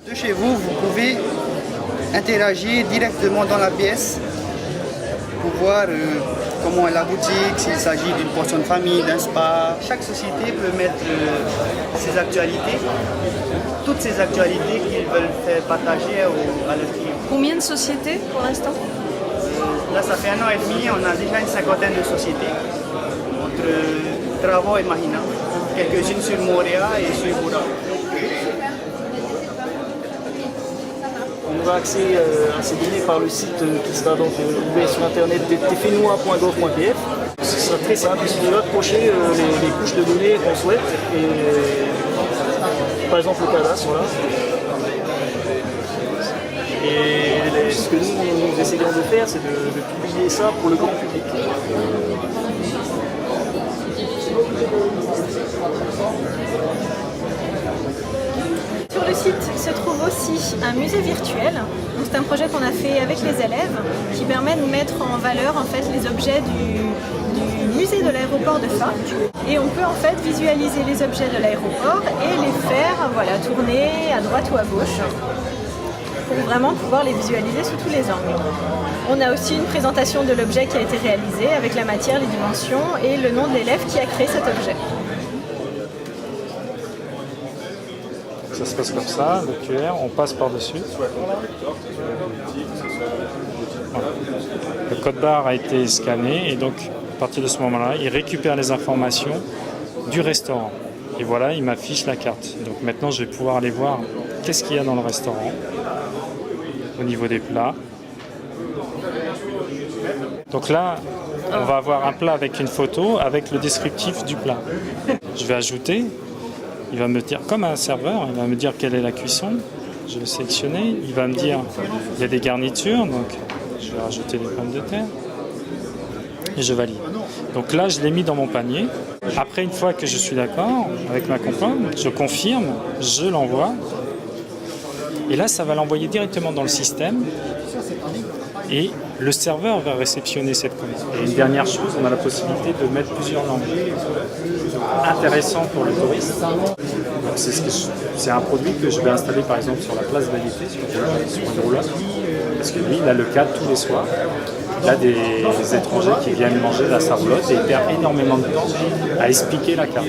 De chez vous, vous pouvez interagir directement dans la pièce pour voir comment est la boutique, s'il s'agit d'une portion de famille, d'un spa. Chaque société peut mettre ses actualités, toutes ces actualités qu'ils veulent faire partager à leurs clients. Combien de sociétés pour l'instant? Là, ça fait 1 an et demi, on a déjà une 50aine de sociétés, entre Travaux et Mahina, quelques-unes sur Moria et sur Boura. On aura accès à ces données par le site qui sera donc ouvert sur internet tfnoa.gov.pf. Ce sera très simple, il suffit de cocher les couches de données qu'on souhaite, et, par exemple le cadastre, voilà. Et ce que nous essayons de faire, c'est de publier ça pour le grand public. Sur le site se trouve aussi un musée virtuel. C'est un projet qu'on a fait avec les élèves qui permet de mettre en valeur en fait, les objets du musée de l'aéroport de Fa. Et on peut en fait visualiser les objets de l'aéroport et les faire tourner à droite ou à gauche pour vraiment pouvoir les visualiser sous tous les angles. On a aussi une présentation de l'objet qui a été réalisé avec la matière, les dimensions et le nom de l'élève qui a créé cet objet. Ça se passe comme ça, le QR, on passe par-dessus. Voilà. Le code barre a été scanné et donc à partir de ce moment-là, il récupère les informations du restaurant. Et voilà, il m'affiche la carte. Donc maintenant, je vais pouvoir aller voir qu'est-ce qu'il y a dans le restaurant au niveau des plats. Donc là, on va avoir un plat avec une photo, avec le descriptif du plat. Je vais ajouter. Il va me dire, comme un serveur, il va me dire quelle est la cuisson. Je vais sélectionner. Il va me dire, il y a des garnitures, donc je vais rajouter les pommes de terre. Et je valide. Donc là, je l'ai mis dans mon panier. Après, une fois que je suis d'accord avec ma compagne, je confirme, je l'envoie. Et là, ça va l'envoyer directement dans le système. Et le serveur va réceptionner cette commande. Et une dernière chose, on a la possibilité de mettre plusieurs langues. Intéressant pour le touriste. C'est un produit que je vais installer par exemple sur la place Valité, sur une roulotte. Parce que lui, il a le cas tous les soirs. Il a des étrangers qui viennent manger à sa roulotte et il perd énormément de temps à expliquer la carte.